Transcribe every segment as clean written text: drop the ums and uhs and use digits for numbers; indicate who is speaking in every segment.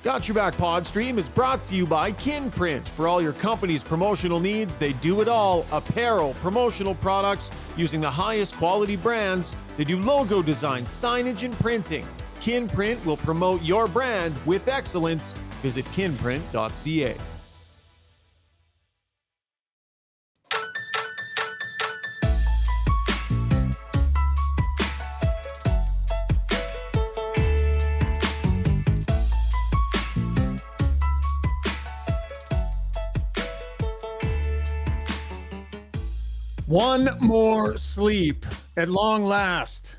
Speaker 1: Got Your Back Podstream is brought to you by Kinprint. For all your company's promotional needs, they do it all. Apparel, promotional products using the highest quality brands. They do logo design, signage, and printing. Kinprint will promote your brand with excellence. Visit kinprint.ca. One more sleep at long last.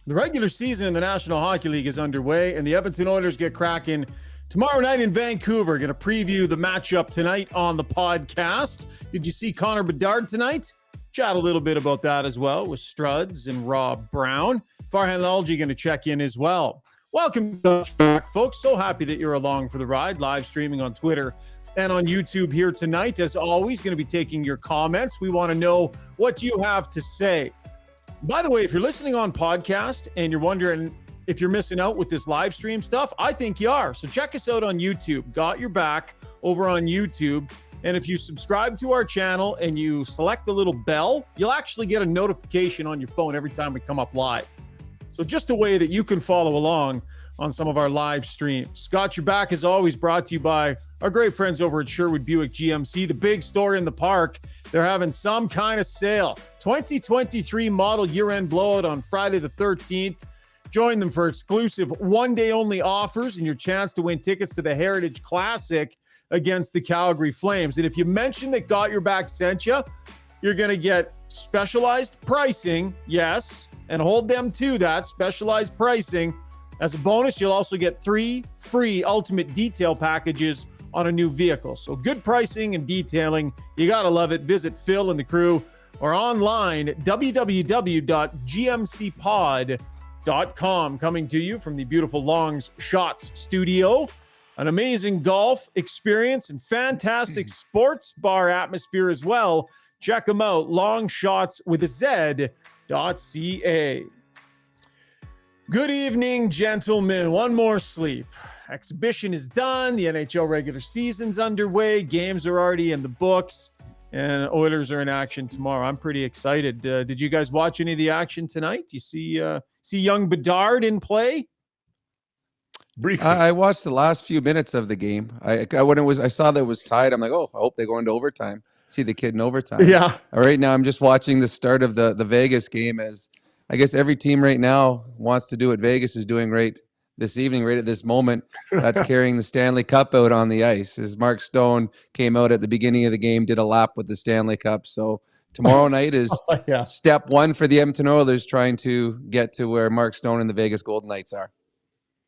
Speaker 1: The regular season in the National Hockey League is underway, and the Edmonton Oilers get cracking tomorrow night in Vancouver. Going to preview the matchup tonight on the podcast. Did you see Connor Bedard tonight? Chat a little bit about that as well with Struds and Rob Brown. Farhan Lalji going to check in as well. Welcome back, folks. So happy that you're along for the ride. Live streaming on Twitter and on YouTube here tonight. As always, going to be taking your comments. We want to know what you have to say. By the way, if you're listening on podcast and you're wondering if you're missing out with this live stream stuff, I think you are. So check us out on YouTube. Got Your Back over on YouTube. And if you subscribe to our channel and you select the little bell, you'll actually get a notification on your phone every time we come up live. So just a way that you can follow along on some of our live streams. Got Your Back is always brought to you by our great friends over at Sherwood Buick GMC. The big store in the park, they're having some kind of sale. 2023 model year-end blowout on Friday the 13th. Join them for exclusive one-day only offers and your chance to win tickets to the Heritage Classic against the Calgary Flames. And if you mention that Got Your Back sent you, you're going to get specialized pricing, yes, and hold them to that, specialized pricing. As a bonus, you'll also get 3 free ultimate detail packages on a new vehicle. So good pricing and detailing. You got to love it. Visit Phil and the crew or online, www.gmcpod.com. Coming to you from the beautiful Longs Shots studio. An amazing golf experience and fantastic sports bar atmosphere as well. Check them out, longshotswithaz.ca. Good evening, gentlemen. One more sleep. Exhibition is done. The NHL regular season's underway. Games are already in the books. And Oilers are in action tomorrow. I'm pretty excited. Did you guys watch any of the action tonight? Do you see young Bedard in play?
Speaker 2: Briefly.
Speaker 3: I watched the last few minutes of the game. I saw that it was tied. I'm like, oh, I hope they go into overtime. See the kid in overtime.
Speaker 1: Yeah.
Speaker 3: Right now, I'm just watching the start of the Vegas game, as I guess every team right now wants to do what Vegas is doing right this evening, right at this moment. That's carrying the Stanley Cup out on the ice. As Mark Stone came out at the beginning of the game, did a lap with the Stanley Cup. So tomorrow night is step one for the Edmonton Oilers, trying to get to where Mark Stone and the Vegas Golden Knights are.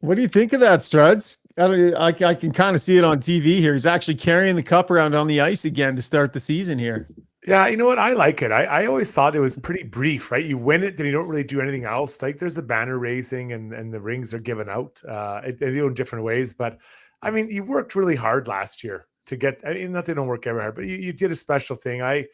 Speaker 1: What do you think of that, Struds? I can kind of see it on TV here. He's actually carrying the cup around on the ice again to start the season here.
Speaker 2: Yeah, you know what? I like it. I always thought it was pretty brief, right? You win it, then you don't really do anything else. Like there's the banner raising and the rings are given out. They do in different ways. But I mean, you worked really hard last year to get, I mean, not they don't work ever hard, but you did a special thing. I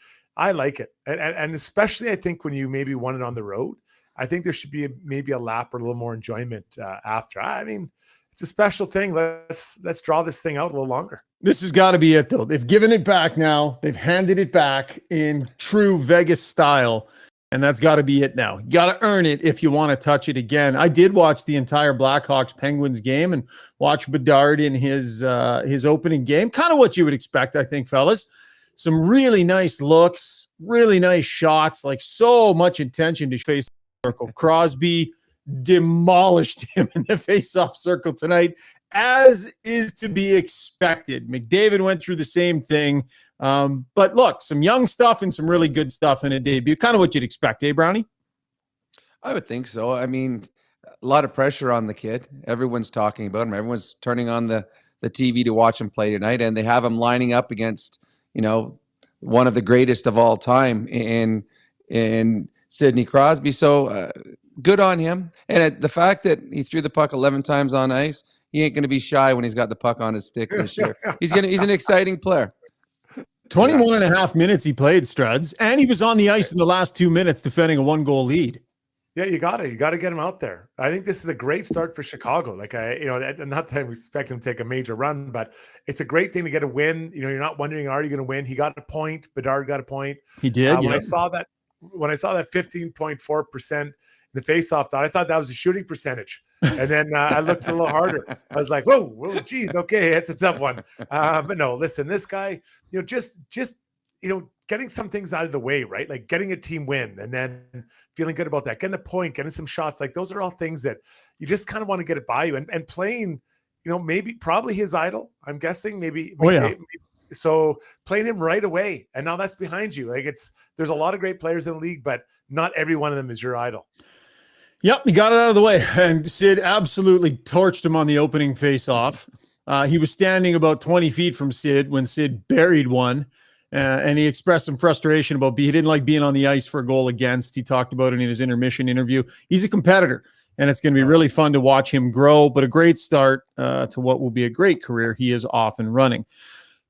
Speaker 2: like it. And especially I think when you maybe won it on the road, I think there should be maybe a lap or a little more enjoyment after. I mean, it's a special thing. Let's draw this thing out a little longer.
Speaker 1: This has got to be it, though. They've given it back now. They've handed it back in true Vegas style, and that's got to be it now. You got to earn it if you want to touch it again. I did watch the entire Blackhawks-Penguins game and watch Bedard in his opening game. Kind of what you would expect, I think, fellas. Some really nice looks, really nice shots, like so much intention to face circle. Crosby demolished him in the face-off circle tonight, as is to be expected. McDavid went through the same thing. But look, some young stuff and some really good stuff in a debut. Kind of what you'd expect, eh, Brownie?
Speaker 3: I would think so. I mean, a lot of pressure on the kid. Everyone's talking about him. Everyone's turning on the TV to watch him play tonight, and they have him lining up against, one of the greatest of all time in Sidney Crosby. So good on him. And the fact that he threw the puck 11 times on ice, he ain't going to be shy when he's got the puck on his stick this year. He's an exciting player.
Speaker 1: 21 and a half minutes he played, Struds, and he was on the ice in the last 2 minutes defending a 1-goal lead.
Speaker 2: Yeah, you got to get him out there. I think this is a great start for Chicago. Like not that I expect him to take a major run, but it's a great thing to get a win. You're not wondering, are you going to win? He got a point. Bedard got a point.
Speaker 1: He did.
Speaker 2: When I saw that 15.4% in the faceoff dot, I thought that was a shooting percentage. And then I looked a little harder. I was like, whoa, geez, okay, it's a tough one. But no, listen, this guy, just getting some things out of the way, right? Like getting a team win and then feeling good about that, getting a point, getting some shots. Like those are all things that you just kind of want to get it by you and playing, probably his idol, I'm guessing maybe. So playing him right away. And now that's behind you. Like there's a lot of great players in the league, but not every one of them is your idol.
Speaker 1: Yep. He got it out of the way, and Sid absolutely torched him on the opening face-off. He was standing about 20 feet from Sid when Sid buried one. And he expressed some frustration about he didn't like being on the ice for a goal against. He talked about it in his intermission interview. He's a competitor, and it's going to be really fun to watch him grow, but a great start to what will be a great career. He is off and running.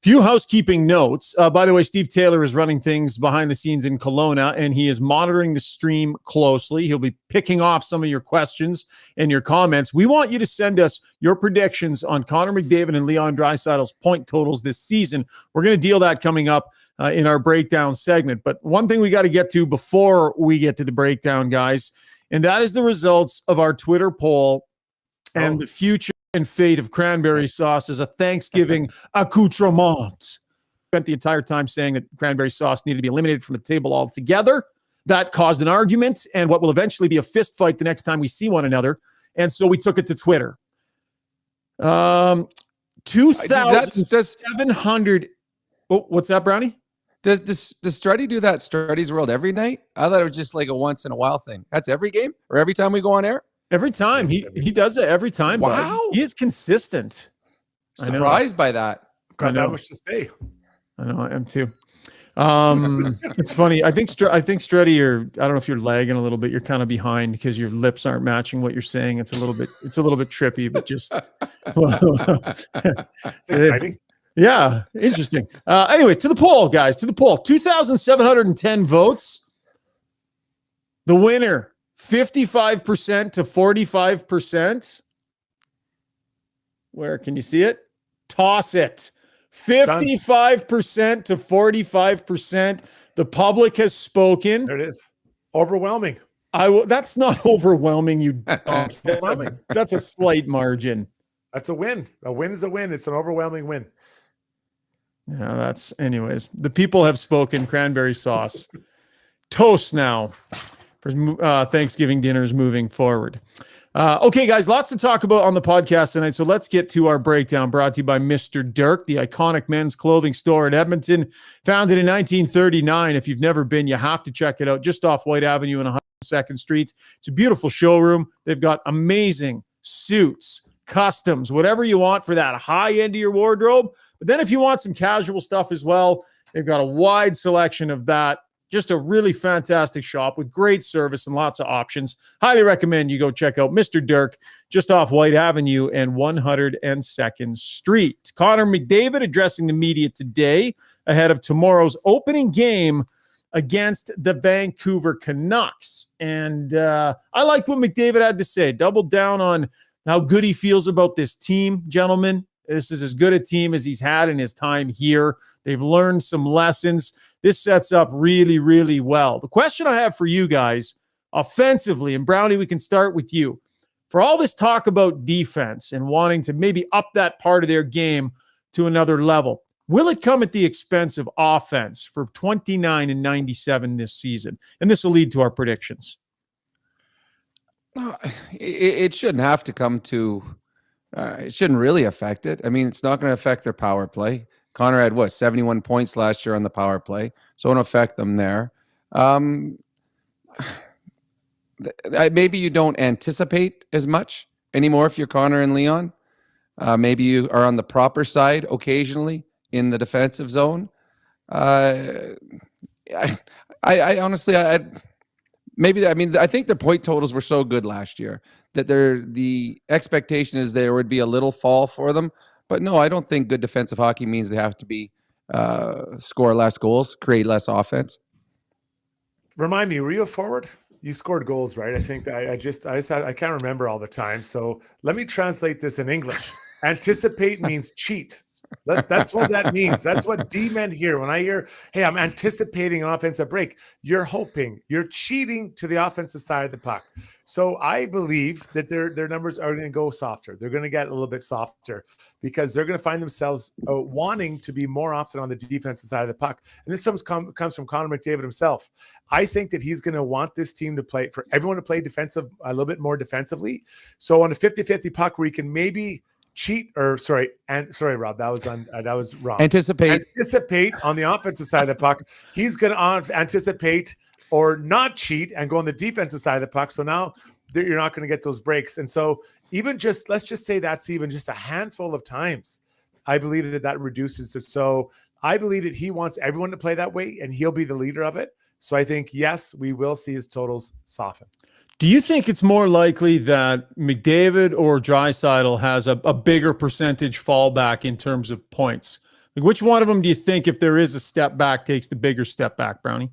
Speaker 1: Few housekeeping notes. By the way, Steve Taylor is running things behind the scenes in Kelowna, and he is monitoring the stream closely. He'll be picking off some of your questions and your comments. We want you to send us your predictions on Connor McDavid and Leon Draisaitl's point totals this season. We're going to deal that coming up in our breakdown segment. But one thing we got to get to before we get to the breakdown, guys, and that is the results of our Twitter poll and the future and fate of cranberry sauce as a Thanksgiving accoutrement. Spent the entire time saying that cranberry sauce needed to be eliminated from the table altogether. That caused an argument and what will eventually be a fist fight the next time we see one another. And so we took it to Twitter. 2,700. Oh, what's that, Brownie?
Speaker 3: Does Strudy do that Strudy's World every night? I thought it was just like a once in a while thing. That's every game or every time we go on air?
Speaker 1: Every time. He does it every time.
Speaker 3: Wow.
Speaker 1: He is consistent.
Speaker 3: Surprised by that.
Speaker 2: Got that much to say.
Speaker 1: I know, I am too. It's funny. I think Strudy, I don't know if you're lagging a little bit. You're kind of behind because your lips aren't matching what you're saying. It's a little bit trippy, but just
Speaker 2: it's exciting.
Speaker 1: Yeah, interesting. Anyway, to the poll, guys. To the poll. 2,710 votes. The winner. 55% to 45%. Where can you see it? Toss it. 55% to 45%. The public has spoken.
Speaker 2: There it is. Overwhelming.
Speaker 1: That's not overwhelming, you overwhelming. That's a slight margin.
Speaker 2: That's a win. A win is a win. It's an overwhelming win.
Speaker 1: Yeah, anyways. The people have spoken. Cranberry sauce. Toast now. Thanksgiving dinners moving forward. Okay, guys, lots to talk about on the podcast tonight. So let's get to our breakdown brought to you by Mr. Dirk, the iconic men's clothing store in Edmonton, founded in 1939. If you've never been, you have to check it out just off White Avenue and 102nd Street. It's a beautiful showroom. They've got amazing suits, customs, whatever you want for that high end of your wardrobe. But then if you want some casual stuff as well, they've got a wide selection of that. Just a really fantastic shop with great service and lots of options. Highly recommend you go check out Mr. Dirk just off White Avenue and 102nd Street. Connor McDavid addressing the media today ahead of tomorrow's opening game against the Vancouver Canucks. And I like what McDavid had to say. Doubled down on how good he feels about this team, gentlemen. This is as good a team as he's had in his time here. They've learned some lessons. This sets up really, really well. The question I have for you guys, offensively, and Brownie, we can start with you. For all this talk about defense and wanting to maybe up that part of their game to another level, will it come at the expense of offense for 29 and 97 this season? And this will lead to our predictions.
Speaker 3: It shouldn't have to come to it shouldn't really affect it. I mean, it's not going to affect their power play. Connor had 71 points last year on the power play, so it won't affect them there. Maybe you don't anticipate as much anymore if you're Connor and Leon. Maybe you are on the proper side occasionally in the defensive zone. I honestly, I think the point totals were so good last year that the expectation is there would be a little fall for them. But no, I don't think good defensive hockey means they have to be score less goals, create less offense.
Speaker 2: Remind me, were you a forward You scored goals, right? I think that I can't remember all the time. So let me translate this in English. Anticipate means cheat. That's what that means. That's what D meant here. When I hear, hey, I'm anticipating an offensive break, you're hoping, you're cheating to the offensive side of the puck. So I believe that their numbers are going to go softer. They're going to get a little bit softer because they're going to find themselves wanting to be more often on the defensive side of the puck. And this comes from Connor McDavid himself. I think that he's going to want this team to play, for everyone to play defensive, a little bit more defensively. So on a 50-50 puck where you can maybe cheat, or sorry, Rob, that was wrong.
Speaker 3: Anticipate
Speaker 2: on the offensive side of the puck. He's going to anticipate or not cheat and go on the defensive side of the puck. So now you're not going to get those breaks. And so even just, let's just say that's even just a handful of times, I believe that reduces it. So I believe that he wants everyone to play that way and he'll be the leader of it. So I think, yes, we will see his totals soften.
Speaker 1: Do you think it's more likely that McDavid or Draisaitl has a bigger percentage fallback in terms of points? Like, which one of them do you think, if there is a step back, takes the bigger step back, Brownie?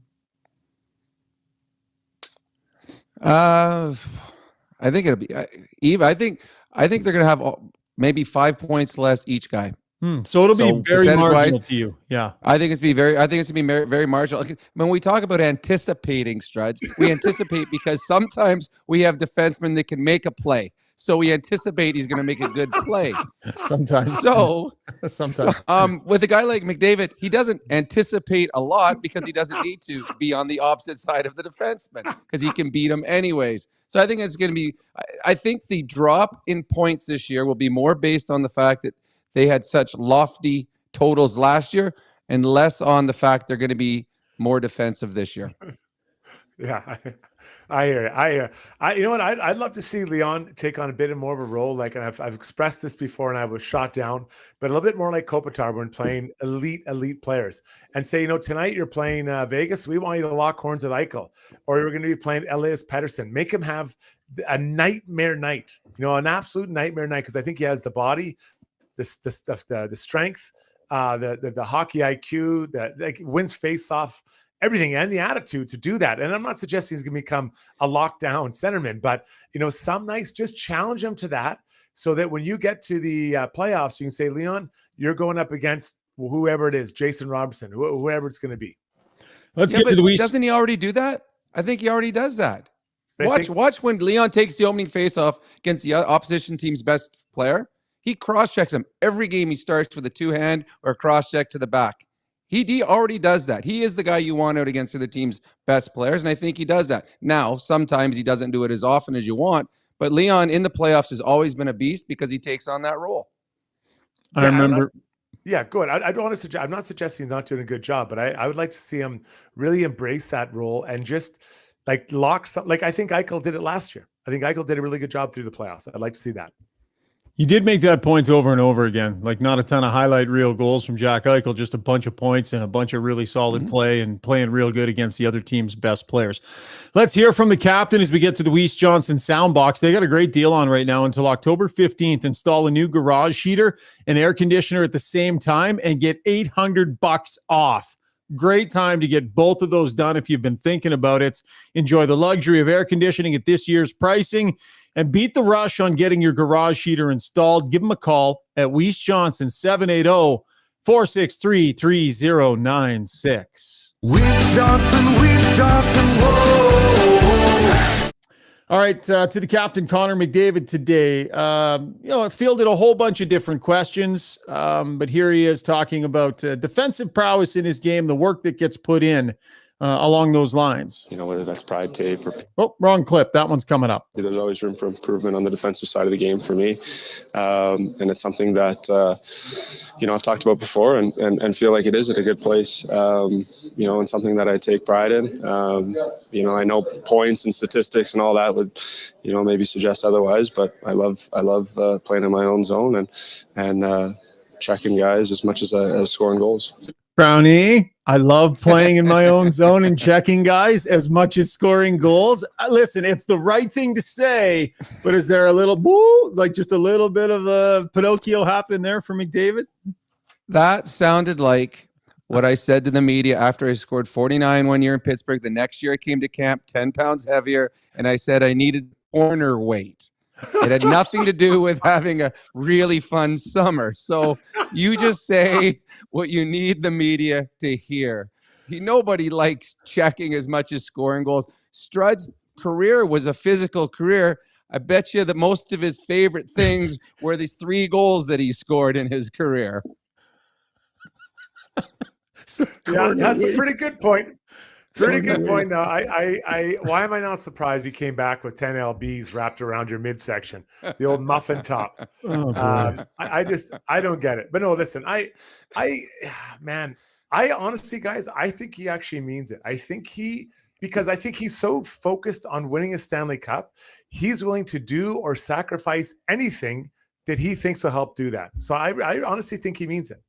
Speaker 3: I think it'll be Eve. I think they're going to have maybe 5 points less each guy.
Speaker 1: So it'll be very marginal to you. Yeah.
Speaker 3: I think it's going to be very, very marginal. When we talk about anticipating, Struds, we anticipate because sometimes we have defensemen that can make a play. So we anticipate he's going to make a good play.
Speaker 1: Sometimes.
Speaker 3: So
Speaker 1: sometimes.
Speaker 3: With a guy like McDavid, he doesn't anticipate a lot because he doesn't need to be on the opposite side of the defenseman because he can beat him anyways. So I think it's going to be, I think the drop in points this year will be more based on the fact that they had such lofty totals last year and less on the fact they're going to be more defensive this year.
Speaker 2: Yeah, I hear it. You know what? I'd love to see Leon take on a bit more of a role. Like, and I've expressed this before, and I was shot down, but a little bit more like Kopitar when playing elite players, and say, tonight you're playing Vegas. We want you to lock horns with Eichel, or you're going to be playing Elias Pettersson. Make him have a nightmare night. An absolute nightmare night, because I think he has the body, the strength, the hockey IQ, that wins face off. Everything and the attitude to do that. And I'm not suggesting he's going to become a lockdown centerman, but some nights just challenge him to that, so that when you get to the playoffs, you can say, Leon, you're going up against whoever it is, Jason Robertson, whoever it's going to be.
Speaker 1: Let's get to the West.
Speaker 3: Doesn't he already do that? I think he already does that. Watch when Leon takes the opening faceoff against the opposition team's best player. He cross-checks him every game. He starts with a two-hand or a cross-check to the back. He already does that. He is the guy you want out against the team's best players, and I think he does that. Now, sometimes he doesn't do it as often as you want, but Leon in the playoffs has always been a beast because he takes on that role.
Speaker 1: I remember.
Speaker 2: Yeah, good. I don't want to suggest. I'm not suggesting he's not doing a good job, but I would like to see him really embrace that role and just lock some. I think Eichel did it last year. I think Eichel did a really good job through the playoffs. I'd like to see that.
Speaker 1: You did make that point over and over again. Not a ton of highlight reel goals from Jack Eichel, just a bunch of points and a bunch of really solid play and playing real good against the other team's best players. Let's hear from the captain as we get to the Weiss Johnson Soundbox. They got a great deal on right now until October 15th. Install a new garage heater and air conditioner at the same time and get $800 off. Great time to get both of those done if you've been thinking about it. Enjoy the luxury of air conditioning at this year's pricing and beat the rush on getting your garage heater installed. Give them a call at Weiss Johnson, 780-463-3096.
Speaker 4: Weiss Johnson, whoa.
Speaker 1: All right, to the captain, Connor McDavid today. I fielded a whole bunch of different questions, but here he is talking about defensive prowess in his game, the work that gets put in along those lines.
Speaker 5: Whether that's pride tape or...
Speaker 1: Oh, wrong clip. That one's coming up.
Speaker 5: There's always room for improvement on the defensive side of the game for me. And it's something that, I've talked about before and feel like it is at a good place, and something that I take pride in. I know points and statistics and all that would, maybe suggest otherwise, but I love playing in my own zone and checking guys as much as scoring goals.
Speaker 1: Brownie, I love playing in my own zone and checking guys as much as scoring goals. Listen, it's the right thing to say, but is there a little just a little bit of a Pinocchio happening there for McDavid?
Speaker 3: That sounded like what I said to the media after I scored 49 one year in Pittsburgh. The next year I came to camp 10 pounds heavier, and I said I needed corner weight. It had nothing to do with having a really fun summer. So you just say what you need the media to hear. Nobody likes checking as much as scoring goals. Strud's career was a physical career. I bet you that most of his favorite things were these 3 goals that he scored in his career.
Speaker 2: Yeah, that's a pretty good point. Pretty good point. Now, why am I not surprised he came back with 10 lbs wrapped around your midsection, the old muffin top? I don't get it. But no, listen, man, I honestly, guys, I think he actually means it. Because I think he's so focused on winning a Stanley Cup, he's willing to do or sacrifice anything that he thinks will help do that. So I honestly think he means it.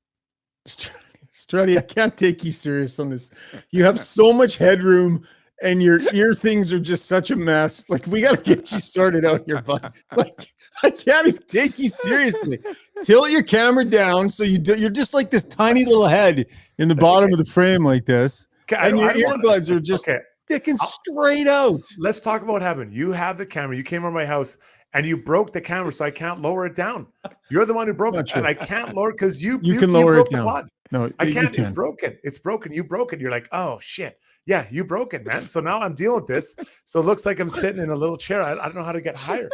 Speaker 1: Strudy, I can't take you serious on this. You have so much headroom and your ear things are just such a mess. Like, we got to get you sorted out here, bud. Like, I can't even take you seriously. Tilt your camera down so you're just like this tiny little head in the bottom of the frame like this. And your earbuds are just sticking straight out.
Speaker 2: Let's talk about what happened. You have the camera. You came over my house and you broke the camera, so I can't lower it down. You're the one who broke it, and I can't lower it because you
Speaker 1: can lower it down.
Speaker 2: Pod.
Speaker 1: No,
Speaker 2: I can't. It's broken. It's broken. You broke it. You're like, oh shit. Yeah, you broke it, man. So now I'm dealing with this. So it looks like I'm sitting in a little chair. I don't know how to get higher.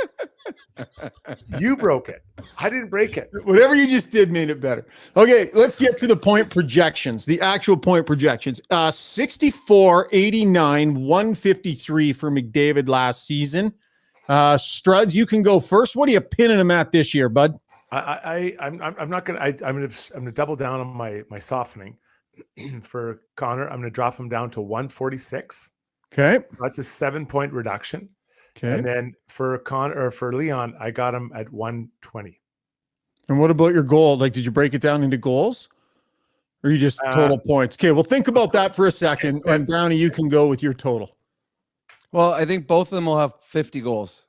Speaker 2: You broke it. I didn't break it.
Speaker 1: Whatever you just did made it better. Okay, let's get to the point projections, the actual point projections. 64, 89, 153 for McDavid last season. Struds, you can go first. What are you pinning him at this year, bud?
Speaker 2: I'm not gonna. I'm gonna double down on my softening for Connor. I'm gonna drop him down to 146.
Speaker 1: Okay,
Speaker 2: that's a 7-point reduction.
Speaker 1: Okay,
Speaker 2: and then for Leon, I got him at 120.
Speaker 1: And what about your goal? Like, did you break it down into goals, or you just total points? Okay, well, think about that for a second, and Brownie, you can go with your total.
Speaker 3: Well, I think both of them will have 50 goals.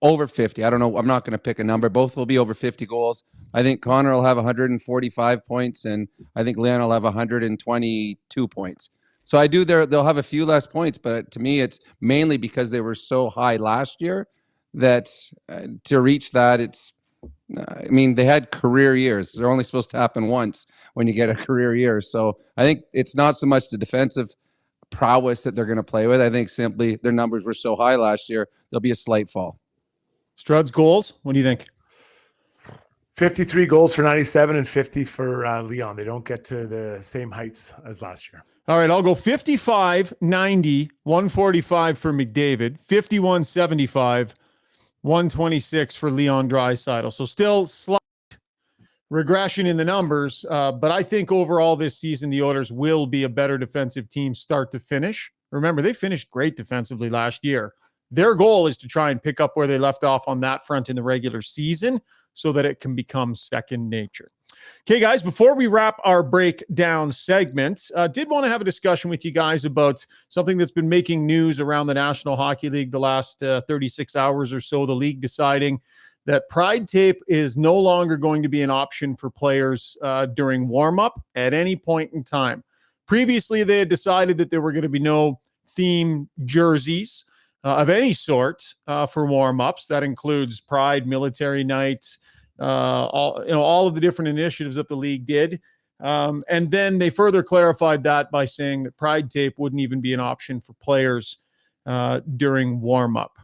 Speaker 3: Over 50. I don't know. I'm not going to pick a number. Both will be over 50 goals. I think Connor will have 145 points, and I think Leon will have 122 points. So they'll have a few less points, but to me, it's mainly because they were so high last year that to reach that, they had career years. They're only supposed to happen once when you get a career year. So I think it's not so much the defensive prowess that they're going to play with. I think simply their numbers were so high last year, there'll be a slight fall.
Speaker 1: Struds goals. What do you think?
Speaker 2: 53 goals for 97 and 50 for Leon. They don't get to the same heights as last year.
Speaker 1: All right, I'll go 55, 90, 145 for McDavid, 51, 75, 126 for Leon Draisaitl. So still slight regression in the numbers, but I think overall this season the Oilers will be a better defensive team start to finish. Remember, they finished great defensively last year. Their goal is to try and pick up where they left off on that front in the regular season so that it can become second nature. Okay, guys, before we wrap our breakdown segment, did want to have a discussion with you guys about something that's been making news around the National Hockey League the last 36 hours or so. The league deciding that Pride Tape is no longer going to be an option for players during warm-up at any point in time. Previously, they had decided that there were going to be no theme jerseys of any sort for warm-ups. That includes Pride, Military Night, all of the different initiatives that the league did. And then they further clarified that by saying that Pride Tape wouldn't even be an option for players during warm-up.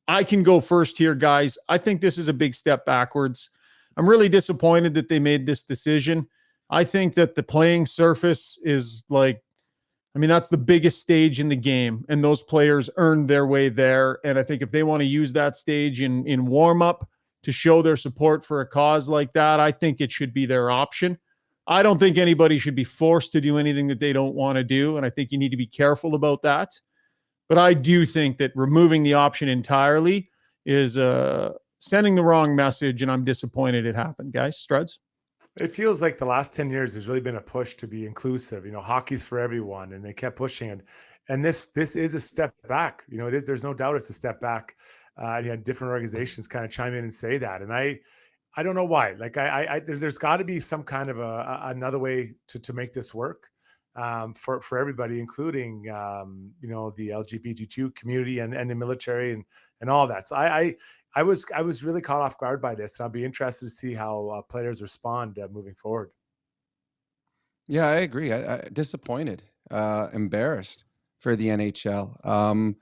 Speaker 1: I can go first here, guys. I think this is a big step backwards. I'm really disappointed that they made this decision. I think that the playing surface is that's the biggest stage in the game, and those players earned their way there. And I think if they want to use that stage in warm-up to show their support for a cause like that, I think it should be their option. I don't think anybody should be forced to do anything that they don't want to do, and I think you need to be careful about that. But I do think that removing the option entirely is sending the wrong message, and I'm disappointed it happened. Guys, Struds?
Speaker 2: It feels like the last 10 years, there's really been a push to be inclusive. Hockey's for everyone, and they kept pushing it. And this is a step back. There's no doubt it's a step back. And you had different organizations kind of chime in and say that. And I don't know why. Like there's got to be some kind of another way to make this work for everybody, including the LGBTQ community and the military and all that. So I was really caught off guard by this, and I'll be interested to see how players respond moving forward.
Speaker 3: Yeah, I agree. I disappointed, embarrassed for the NHL.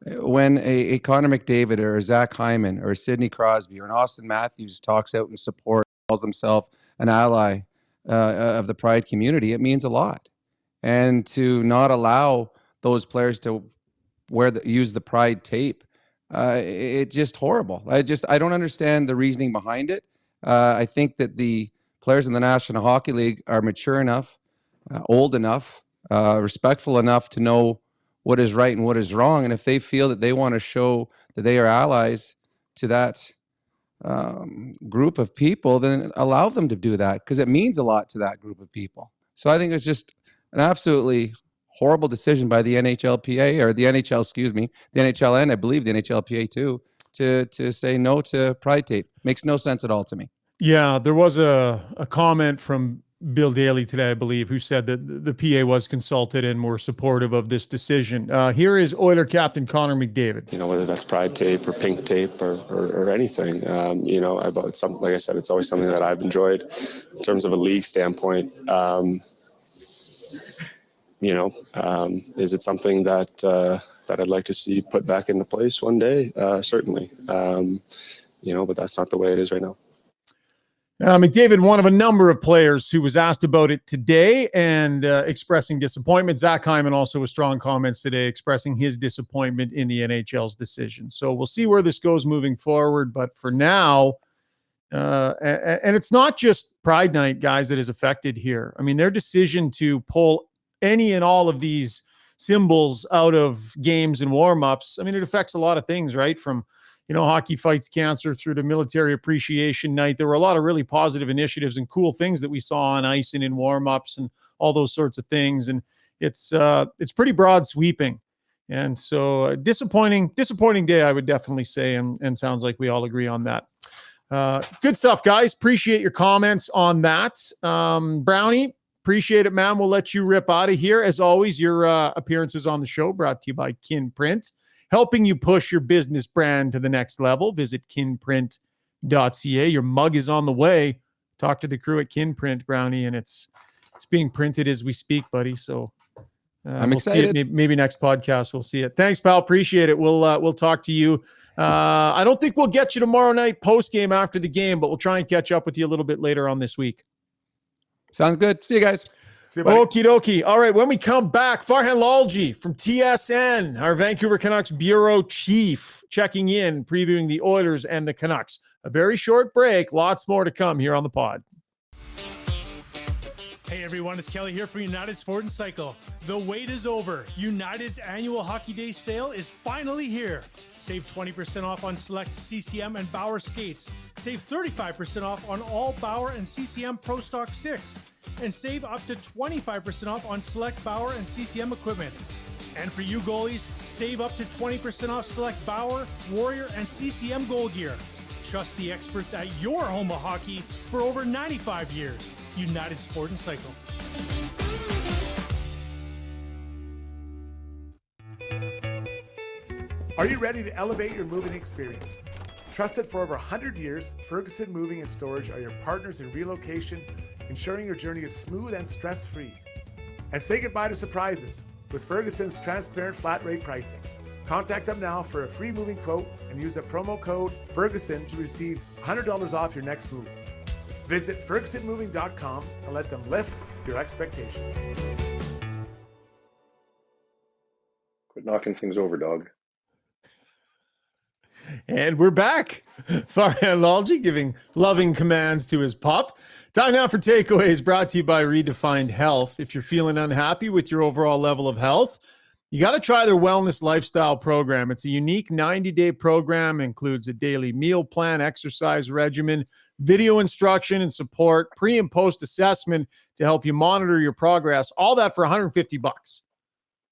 Speaker 3: When a Connor McDavid or a Zach Hyman or a Sidney Crosby or an Austin Matthews talks out in support, calls himself an ally of the Pride community, it means a lot. And to not allow those players to use the Pride tape, it's just horrible. I don't understand the reasoning behind it. I think that the players in the National Hockey League are mature enough, old enough, respectful enough to know what is right and what is wrong. And if they feel that they want to show that they are allies to that group of people, then allow them to do that, because it means a lot to that group of people. So I think it's just an absolutely horrible decision by the NHLPA, or the NHL, excuse me, the NHL, and I believe the NHLPA too, to say no to Pride tape. Makes no sense at all to me.
Speaker 1: Yeah, there was a comment from Bill Daly today, I believe, who said that the PA was consulted and were supportive of this decision. Here is Oiler captain Connor McDavid.
Speaker 5: Whether that's Pride tape or pink tape or anything, about something, like I said, it's always something that I've enjoyed in terms of a league standpoint. Is it something that I'd like to see put back into place one day? Certainly. But that's not the way it is right now.
Speaker 1: McDavid, one of a number of players who was asked about it today and expressing disappointment. Zach Hyman also with strong comments today expressing his disappointment in the NHL's decision. So we'll see where this goes moving forward. But for now, and it's not just Pride Night, guys, that is affected here. I mean, their decision to pull any and all of these symbols out of games and warm-ups, I mean, it affects a lot of things, right? From Hockey Fights Cancer through to Military Appreciation Night. There were a lot of really positive initiatives and cool things that we saw on ice and in warm-ups and all those sorts of things. And it's pretty broad sweeping. And so disappointing day, I would definitely say, and sounds like we all agree on that. Good stuff, guys. Appreciate your comments on that. Brownie, appreciate it, man. We'll let you rip out of here. As always, your appearances on the show brought to you by Kin Print, helping you push your business brand to the next level. Visit kinprint.ca. Your mug is on the way. Talk to the crew at Kinprint, Brownie, and it's being printed as we speak, buddy. So
Speaker 3: I'm excited.
Speaker 1: See it. Maybe next podcast we'll see it. Thanks, pal. Appreciate it. We'll talk to you. I don't think we'll get you tomorrow night post game after the game, but we'll try and catch up with you a little bit later on this week.
Speaker 3: Sounds good. See you guys.
Speaker 1: Okie dokie. All right, when we come back, Farhan Lalji from TSN, our Vancouver Canucks bureau chief, checking in, previewing the Oilers and the Canucks. A very short break. Lots more to come here on the pod.
Speaker 6: Hey everyone, it's Kelly here from United Sport and Cycle. The wait is over. United's annual Hockey Day sale is finally here. Save 20% off on select CCM and Bauer skates. Save 35% off on all Bauer and CCM Pro Stock sticks. And save up to 25% off on select Bauer and CCM equipment. And for you goalies, save up to 20% off select Bauer, Warrior, and CCM goal gear. Trust the experts at your home of hockey for over 95 years. United Sport and Cycle.
Speaker 2: Are you ready to elevate your moving experience? Trusted for over 100 years, Ferguson Moving and Storage are your partners in relocation, ensuring your journey is smooth and stress-free. And say goodbye to surprises with Ferguson's transparent flat rate pricing. Contact them now for a free moving quote and use the promo code Ferguson to receive $100 off your next move. Visit FergusonMoving.com and let them lift your expectations.
Speaker 5: Quit knocking things over, dog.
Speaker 1: And we're back. Farhan Lalji giving loving commands to his pup. Time now for takeaways, brought to you by Redefined Health. If you're feeling unhappy with your overall level of health, you got to try their wellness lifestyle program. It's a unique 90-day program, includes a daily meal plan, exercise regimen, video instruction and support, pre and post assessment to help you monitor your progress. All that for $150.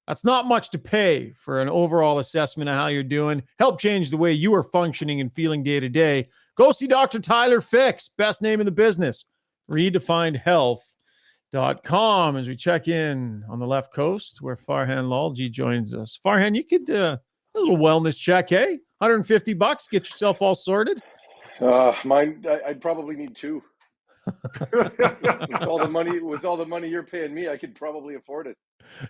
Speaker 1: That's not much to pay for an overall assessment of how you're doing. Help change the way you are functioning and feeling day to day. Go Go see Dr. Tyler Fix, best name in the business. redefinedhealth.com as we check in on the left coast where Farhan Lalji joins us. Farhan, you could a little wellness check, eh? $150, get yourself all sorted.
Speaker 7: I'd probably need two. with all the money you're paying me, I could probably afford it.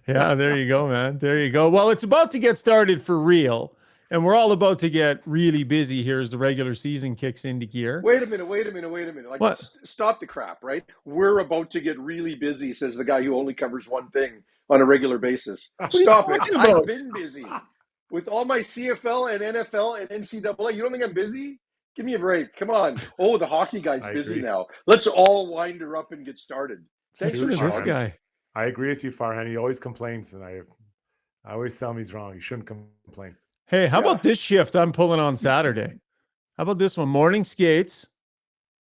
Speaker 1: Yeah, there you go, man. There you go. Well, it's about to get started for real, and we're all about to get really busy here as the regular season kicks into gear.
Speaker 7: Wait a minute. Like,
Speaker 1: what?
Speaker 7: Stop the crap, right? We're about to get really busy, says the guy who only covers one thing on a regular basis. Stop it. I've been busy with all my CFL and NFL and NCAA. You don't think I'm busy? Give me a break. Come on. Oh, the hockey guy's busy now. Let's all wind her up and get started. Thanks for
Speaker 1: this guy.
Speaker 2: I agree with you, Farhan. He always complains, and I always tell him he's wrong. He shouldn't complain.
Speaker 1: Hey, how about this shift I'm pulling on Saturday? How about this one? Morning skates,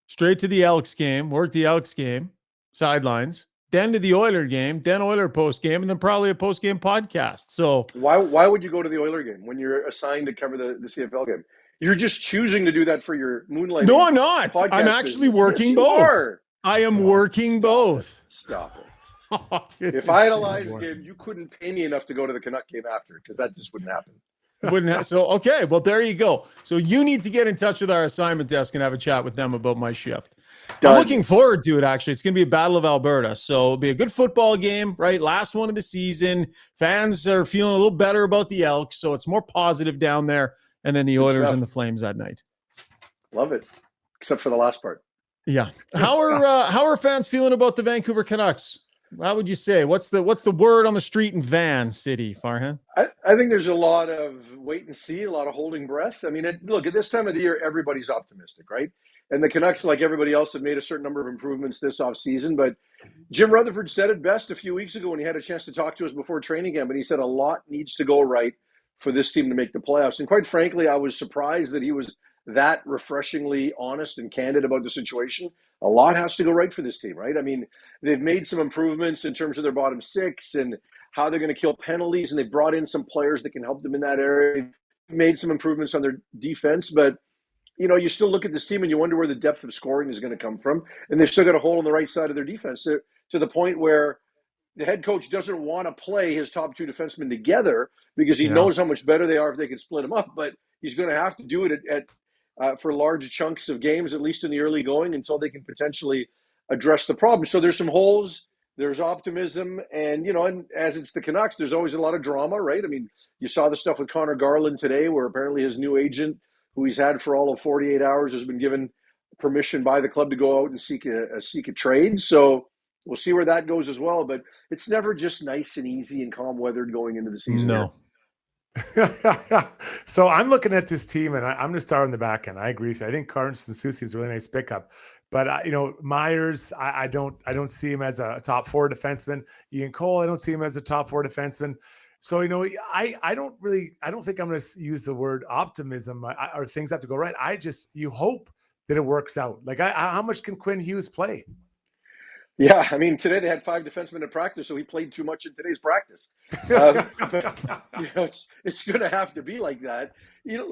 Speaker 1: straight to the Elks game, work the Elks game, sidelines, then to the Oiler game, then Oiler post game, and then probably a post game podcast. So
Speaker 7: why would you go to the Oiler game when you're assigned to cover the CFL game? You're just choosing to do that for your moonlighting.
Speaker 1: No, I'm not. I'm actually working both. I am working both.
Speaker 7: Stop it. If I had a Lions game, you couldn't pay me enough to go to the Canuck game after, because that just wouldn't happen.
Speaker 1: So, okay. Well, there you go. So you need to get in touch with our assignment desk and have a chat with them about my shift.
Speaker 7: Done.
Speaker 1: I'm looking forward to it, actually. It's going to be a Battle of Alberta. So it'll be a good football game, right? Last one of the season. Fans are feeling a little better about the Elks, so it's more positive down there. And then the Oilers and the Flames that night.
Speaker 7: Love it. Except for the last part.
Speaker 1: Yeah. How are fans feeling about the Vancouver Canucks? How would you say? What's the word on the street in Van City, Farhan?
Speaker 7: I think there's a lot of wait and see, a lot of holding breath. I mean, look, at this time of the year, everybody's optimistic, right? And the Canucks, like everybody else, have made a certain number of improvements this offseason. But Jim Rutherford said it best a few weeks ago when he had a chance to talk to us before training camp. And he said a lot needs to go right for this team to make the playoffs. And quite frankly, I was surprised that he was that refreshingly honest and candid about the situation. A lot has to go right for this team, right? I mean, they've made some improvements in terms of their bottom six and how they're going to kill penalties, and they've brought in some players that can help them in that area. They've made some improvements on their defense, but you still look at this team and you wonder where the depth of scoring is going to come from, and they've still got a hole on the right side of their defense to the point where the head coach doesn't want to play his top two defensemen together because he knows how much better they are if they can split them up, but he's going to have to do it for large chunks of games, at least in the early going, until they can potentially address the problem. So there's some holes, there's optimism, and and as it's the Canucks, there's always a lot of drama, right? I mean, you saw the stuff with Connor Garland today, where apparently his new agent, who he's had for all of 48 hours, has been given permission by the club to go out and seek a trade. So we'll see where that goes as well. But it's never just nice and easy and calm weathered going into the season.
Speaker 1: No.
Speaker 2: So I'm looking at this team, and I'm going to start on the back end. I agree with you. I think Carson Soucy is a really nice pickup, but Myers, I don't see him as a top four defenseman. Ian Cole, I don't see him as a top four defenseman. So I don't think I'm going to use the word optimism or things have to go right. You hope that it works out. Like how much can Quinn Hughes play?
Speaker 7: Yeah, I mean, today they had 5 defensemen in practice, so he played too much in today's practice. But, it's going to have to be like that.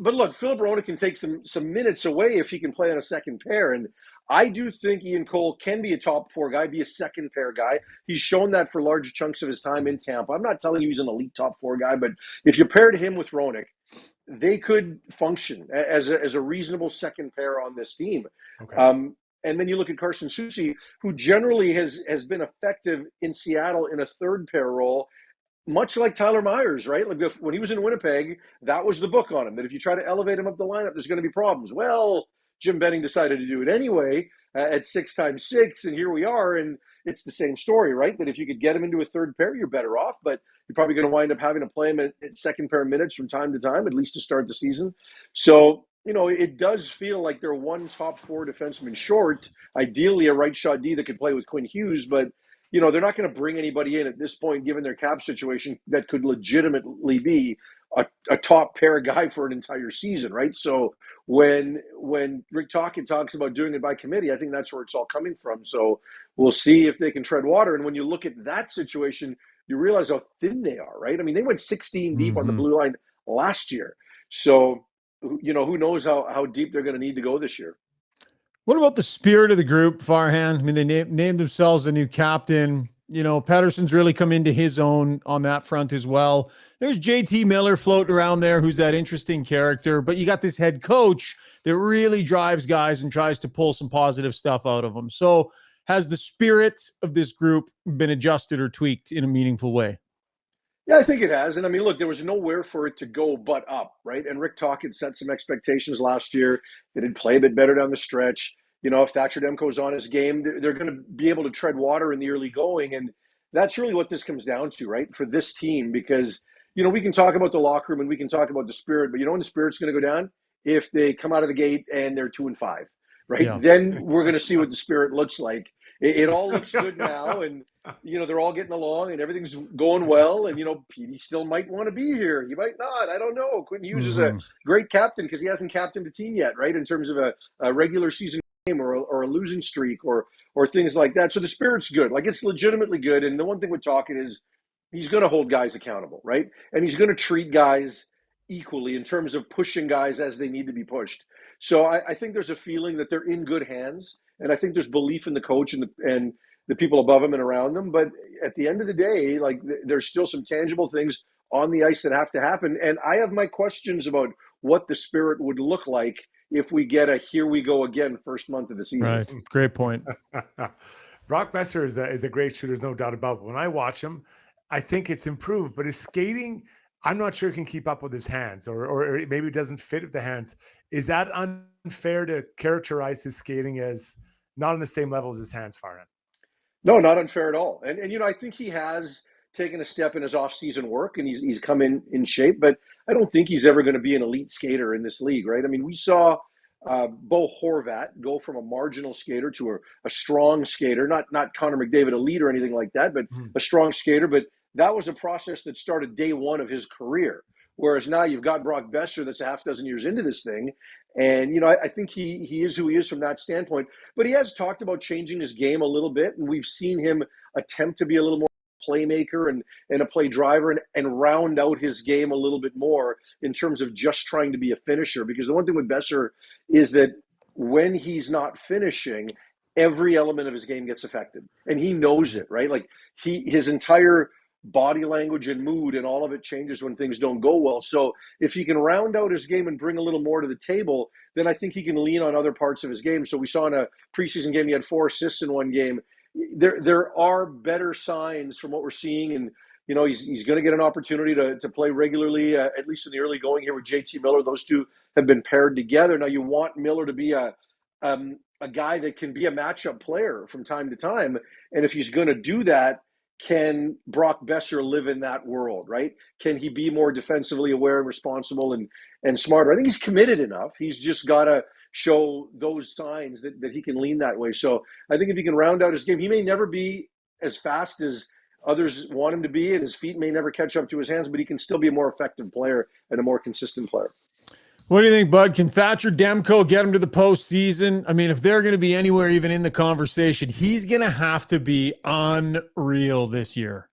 Speaker 7: But look, Philip Rona can take some minutes away if he can play on a second pair, and I do think Ian Cole can be a top 4 guy, be a second pair guy. He's shown that for large chunks of his time in Tampa. I'm not telling you he's an elite top 4 guy, but if you paired him with Roenick, they could function as a reasonable second pair on this team. Okay. And then you look at Carson Soucy, who generally has been effective in Seattle in a third pair role, much like Tyler Myers, right? Like when he was in Winnipeg, that was the book on him, that if you try to elevate him up the lineup, there's going to be problems. Well, Jim Benning decided to do it anyway at 6x6, and here we are, and it's the same story, right? That if you could get him into a third pair, you're better off, but you're probably going to wind up having to play him at second pair minutes from time to time, at least to start the season. So, it does feel like they're one top 4 defenseman short, ideally a right shot D that could play with Quinn Hughes, but, they're not going to bring anybody in at this point, given their cap situation, that could legitimately be a top pair guy for an entire season, right? So when Rick Tocchet talks about doing it by committee, I think that's where it's all coming from. So we'll see if they can tread water. And when you look at that situation, you realize how thin they are, right? I mean, they went 16 deep on the blue line last year. So, who knows how deep they're going to need to go this year.
Speaker 1: What about the spirit of the group, Farhan? I mean, they named themselves a new captain. You know, Pettersson's really come into his own on that front as well. There's JT Miller floating around there, who's that interesting character. But you got this head coach that really drives guys and tries to pull some positive stuff out of them. So has the spirit of this group been adjusted or tweaked in a meaningful way?
Speaker 7: Yeah, I think it has. And I mean, look, there was nowhere for it to go but up, right? And Rick Tock had set some expectations last year. They did play a bit better down the stretch. You know, if Thatcher Demko's on his game, they're going to be able to tread water in the early going. And that's really what this comes down to, right? For this team, because, you know, we can talk about the locker room and we can talk about the spirit, but you know when the spirit's going to go down? If they come out of the gate and they're 2-5, right?
Speaker 1: Yeah.
Speaker 7: Then we're going to see what the spirit looks like. It all looks good now, and you know they're all getting along, and everything's going well. And you know, Petey still might want to be here. He might not. I don't know. Quentin Hughes is a great captain because he hasn't captained a team yet, right? In terms of a regular season game or a losing streak or things like that. So the spirit's good. Like it's legitimately good. And the one thing we're talking is he's going to hold guys accountable, right? And he's going to treat guys equally in terms of pushing guys as they need to be pushed. So I think there's a feeling that they're in good hands. And I think there's belief in the coach and the people above him and around them. But at the end of the day, like there's still some tangible things on the ice that have to happen. And I have my questions about what the spirit would look like if we get a here we go again first month of the season.
Speaker 1: Right. Great point.
Speaker 2: Brock Besser is a great shooter, there's no doubt about it. When I watch him, I think it's improved, but his skating, I'm not sure he can keep up with his hands, or maybe it doesn't fit with the hands. Is that unfair to characterize his skating as not on the same level as his hands, Farhan?
Speaker 7: No, not unfair at all. And you know, I think he has taken a step in his off-season work, and he's come in shape. But I don't think he's ever going to be an elite skater in this league, right? I mean, we saw Bo Horvat go from a marginal skater to a strong skater, not Connor McDavid elite or anything like that, but a strong skater. But that was a process that started day one of his career. Whereas now you've got Brock Besser that's a half dozen years into this thing. And, you know, I think he is who he is from that standpoint. But he has talked about changing his game a little bit. And we've seen him attempt to be a little more playmaker and a play driver and round out his game a little bit more in terms of just trying to be a finisher. Because the one thing with Besser is that when he's not finishing, every element of his game gets affected. And he knows it, right? Like his entire body language and mood and all of it changes when things don't go well. So if he can round out his game and bring a little more to the table, then I think he can lean on other parts of his game. So we saw in a preseason game, he had 4 assists in one game. There are better signs from what we're seeing. And, you know, he's going to get an opportunity to play regularly, at least in the early going here with JT Miller. Those two have been paired together. Now you want Miller to be a guy that can be a matchup player from time to time. And if he's going to do that, can Brock Besser live in that world, right? Can he be more defensively aware and responsible and smarter? I think he's committed enough. He's just got to show those signs that he can lean that way. So I think if he can round out his game, he may never be as fast as others want him to be, and his feet may never catch up to his hands, but he can still be a more effective player and a more consistent player.
Speaker 1: What do you think, Bud? Can Thatcher Demko get him to the postseason? I mean, if they're going to be anywhere even in the conversation, he's going to have to be unreal this year.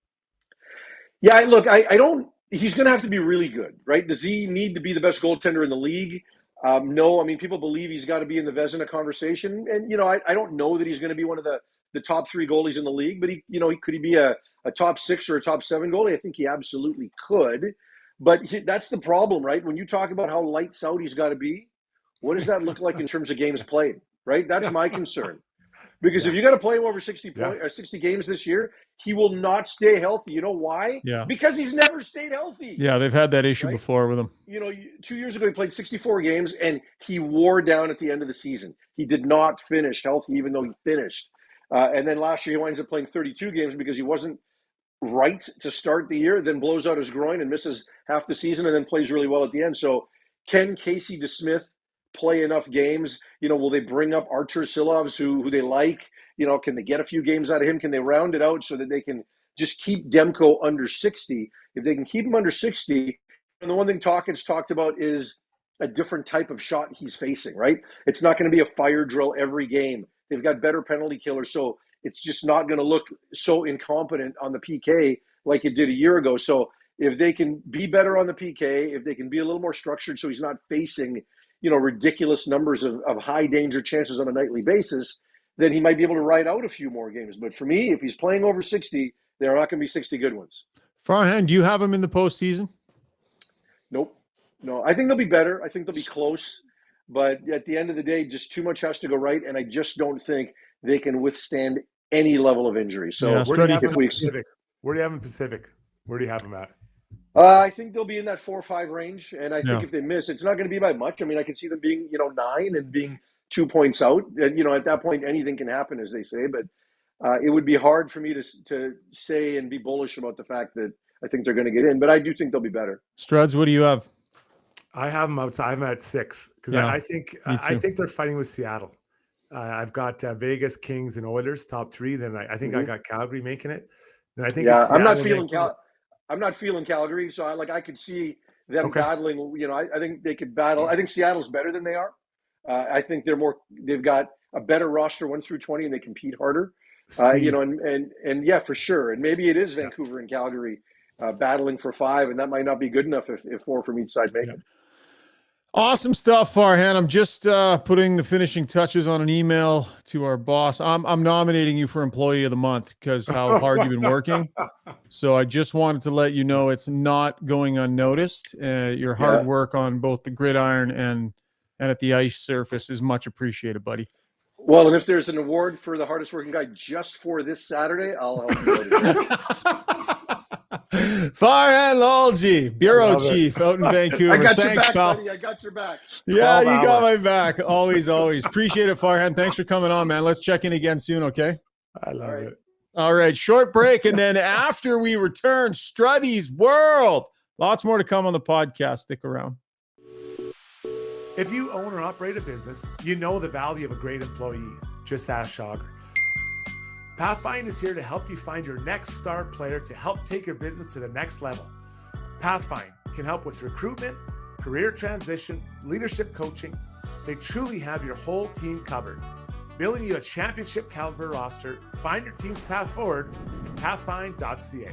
Speaker 7: Yeah, look, I don't – he's going to have to be really good, right? Does he need to be the best goaltender in the league? No. I mean, people believe he's got to be in the Vezina conversation. And, you know, I don't know that he's going to be one of the top 3 goalies in the league, but could he be a top 6 or a top 7 goalie? I think he absolutely could. But that's the problem, right? When you talk about how lights out he's got to be, what does that look like in terms of games played, right? That's my concern. Because if you got to play him over 60 games this year, he will not stay healthy. You know why?
Speaker 1: Yeah.
Speaker 7: Because he's never stayed healthy.
Speaker 1: Yeah, they've had that issue before with him.
Speaker 7: You know, 2 years ago he played 64 games and he wore down at the end of the season. He did not finish healthy, even though he finished. And then last year he winds up playing 32 games because he wasn't right to start the year, then blows out his groin and misses half the season and then plays really well at the end. So can Casey DeSmith play enough games? You know, will they bring up Artur Silovs who they like? You know, can they get a few games out of him? Can they round it out so that they can just keep Demko under 60? If they can keep him under 60, and the one thing Talkins talked about is a different type of shot he's facing, right? It's not going to be a fire drill every game. They've got better penalty killers. So it's just not going to look so incompetent on the PK like it did a year ago. So if they can be better on the PK, if they can be a little more structured so he's not facing, ridiculous numbers of high danger chances on a nightly basis, then he might be able to ride out a few more games. But for me, if he's playing over 60, there are not going to be 60 good ones.
Speaker 1: Farhan, do you have him in the postseason?
Speaker 7: Nope. No, I think they'll be better. I think they'll be close. But at the end of the day, just too much has to go right. And I just don't think they can withstand any level of injury. So
Speaker 1: Yeah,
Speaker 2: Where do you have him
Speaker 7: if
Speaker 2: in
Speaker 7: we
Speaker 2: Pacific? Where do you have him in Pacific? Where do you have him at?
Speaker 7: I think they'll be in that 4 or 5 range. And I think
Speaker 1: Yeah.
Speaker 7: if they miss, it's not going to be by much. I mean, I can see them being, 9 and being 2 points out. And, at that point, anything can happen, as they say. But it would be hard for me to say and be bullish about the fact that I think they're going to get in. But I do think they'll be better.
Speaker 1: Struds, what do you have?
Speaker 2: I have them outside. I'm at 6 because
Speaker 1: Yeah,
Speaker 2: I think they're fighting with Seattle. I've got Vegas, Kings, and Oilers top 3. Then I think I got Calgary making it. Then I think it's
Speaker 7: I'm not
Speaker 2: Seattle
Speaker 7: feeling I'm not feeling Calgary, so I could see them battling. I think they could battle. I think Seattle's better than they are. I think they've got a better roster 1 through 20, and they compete harder. And yeah, for sure. And maybe it is Vancouver and Calgary battling for 5, and that might not be good enough if 4 from each side make it.
Speaker 1: Awesome stuff, Farhan. I'm just putting the finishing touches on an email to our boss. I'm nominating you for Employee of the Month because how hard you've been working. So I just wanted to let you know it's not going unnoticed. Your hard work on both the gridiron and at the ice surface is much appreciated, buddy.
Speaker 7: Well, and if there's an award for the hardest working guy just for this Saturday, I'll help you out.
Speaker 1: Farhan Lalji, Bureau Chief out in Vancouver.
Speaker 7: I got
Speaker 1: Thanks,
Speaker 7: your back,
Speaker 1: pal.
Speaker 7: buddy. I got your back.
Speaker 1: Yeah, you got my back. Always, always. Appreciate it, Farhan. Thanks for coming on, man. Let's check in again soon, okay?
Speaker 2: I love it.
Speaker 1: All right, short break. And then after we return, Strudy's World. Lots more to come on the podcast. Stick around.
Speaker 2: If you own or operate a business, you know the value of a great employee. Just ask Schauger. Pathfind is here to help you find your next star player to help take your business to the next level. Pathfind can help with recruitment, career transition, leadership coaching. They truly have your whole team covered. Building you a championship caliber roster, find your team's path forward at pathfind.ca.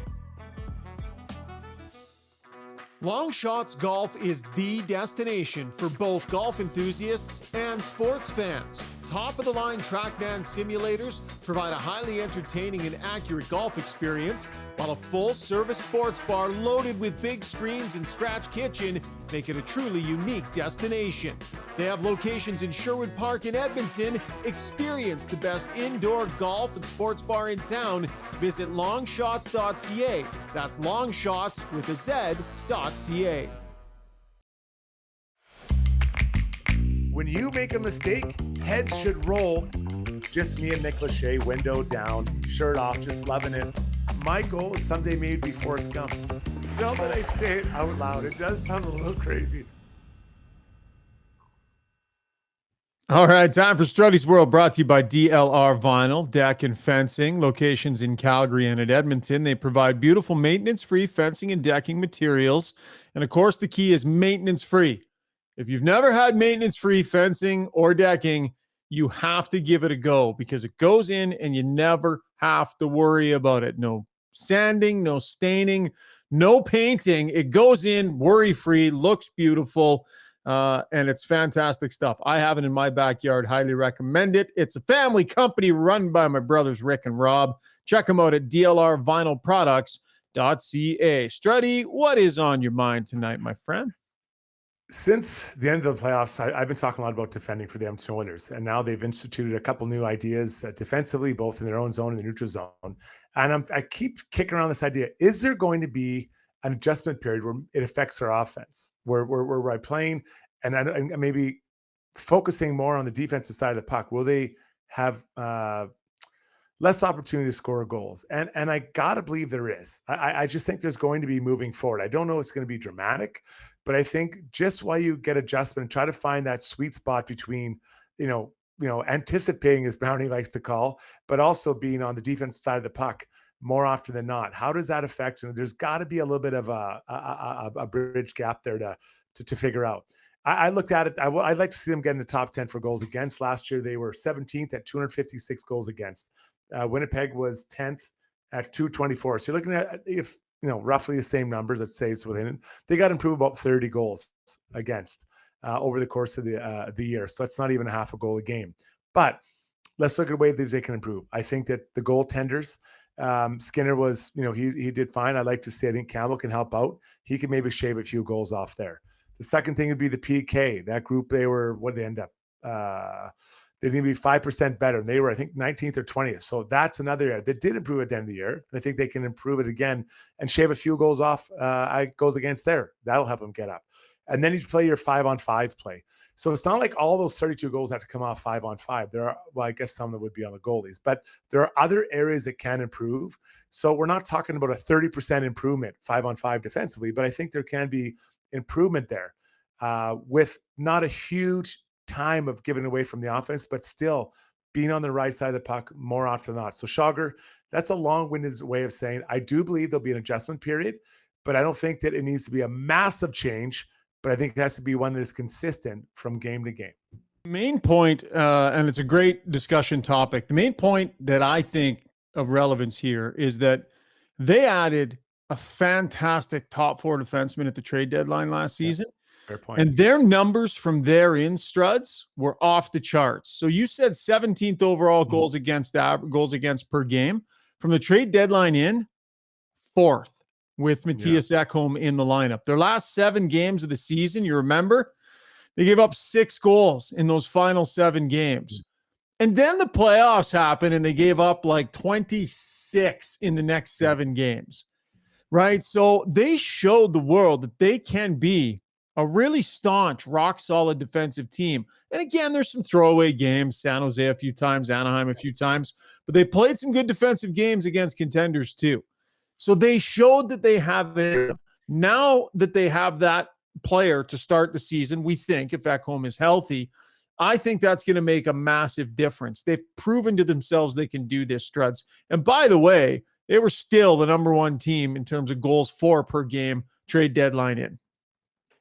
Speaker 1: Longshots Golf is the destination for both golf enthusiasts and sports fans. Top-of-the-line TrackMan simulators provide a highly entertaining and accurate golf experience, while a full-service sports bar loaded with big screens and scratch kitchen make it a truly unique destination. They have locations in Sherwood Park and Edmonton. Experience the best indoor golf and sports bar in town. Visit longshots.ca. That's longshots with a Z.ca.
Speaker 2: When you make a mistake, heads should roll. Just me and Nick Lachey, window down, shirt off, just loving it. My goal is someday maybe be Forrest Gump. Now that I say it out loud, it does sound a little crazy.
Speaker 1: All right, time for Strudy's World, brought to you by DLR Vinyl, Deck and Fencing, locations in Calgary and at Edmonton. They provide beautiful maintenance-free fencing and decking materials. And of course, the key is maintenance-free. If you've never had maintenance-free fencing or decking, you have to give it a go because it goes in and you never have to worry about it. No sanding, no staining, no painting. It goes in worry-free, looks beautiful, and it's fantastic stuff. I have it in my backyard. Highly recommend it. It's a family company run by my brothers Rick and Rob. Check them out at dlrvinylproducts.ca. Strudy, what is on your mind tonight, my friend?
Speaker 2: Since the end of the playoffs, I've been talking a lot about defending for the Edmonton Oilers, and now they've instituted a couple new ideas defensively, both in their own zone and the neutral zone. And I keep kicking around this idea: is there going to be an adjustment period where it affects our offense, where we're playing and maybe focusing more on the defensive side of the puck? Will they have less opportunity to score goals? And I gotta believe there is. I just think there's going to be moving forward. I don't know if it's going to be dramatic, but I think just while you get adjustment and try to find that sweet spot between, anticipating, as Brownie likes to call, but also being on the defense side of the puck more often than not. How does that affect? And there's got to be a little bit of a bridge gap there to figure out. I looked at it. I'd like to see them get in the top 10 for goals against. Last year, they were 17th at 256 goals against. Winnipeg was 10th at 224. So you're looking at, roughly the same numbers that saves within it. They got to improve about 30 goals against. over the course of the year. So that's not even a half a goal a game. But let's look at ways they can improve. I think that the goaltenders, Skinner was, he did fine. I'd like to say, I think Campbell can help out. He could maybe shave a few goals off there. The second thing would be the PK. That group, what did they end up? They need to be 5% better. And they were, I think, 19th or 20th. So that's another area that did improve at the end of the year. I think they can improve it again and shave a few goals off, goes against there. That'll help them get up. And then you play your 5-on-5 play. So it's not like all those 32 goals have to come off 5-on-5. There are, well, I guess some that would be on the goalies, but there are other areas that can improve. So we're not talking about a 30% improvement 5-on-5 defensively, but I think there can be improvement there with not a huge time of giving away from the offense, but still being on the right side of the puck more often than not. So Schauger, that's a long-winded way of saying I do believe there'll be an adjustment period, but I don't think that it needs to be a massive change. But I think it has to be one that is consistent from game to game.
Speaker 1: Main point, and it's a great discussion topic. The main point that I think of relevance here is that they added a fantastic top 4 defenseman at the trade deadline last season.
Speaker 2: Fair point.
Speaker 1: And their numbers from there in, Struds, were off the charts. So you said 17th overall goals against per game. From the trade deadline in, 4th. With Matthias Ekholm in the lineup. Their last 7 games of the season, you remember, they gave up 6 goals in those final 7 games. And then the playoffs happened and they gave up like 26 in the next 7 games, right? So they showed the world that they can be a really staunch, rock-solid defensive team. And again, there's some throwaway games, San Jose a few times, Anaheim a few times, but they played some good defensive games against contenders too. So they showed that they have it. Now that they have that player to start the season, we think if Ekholm is healthy, I think that's going to make a massive difference. They've proven to themselves they can do this, Struds. And by the way, they were still the number 1 team in terms of goals for per game trade deadline in.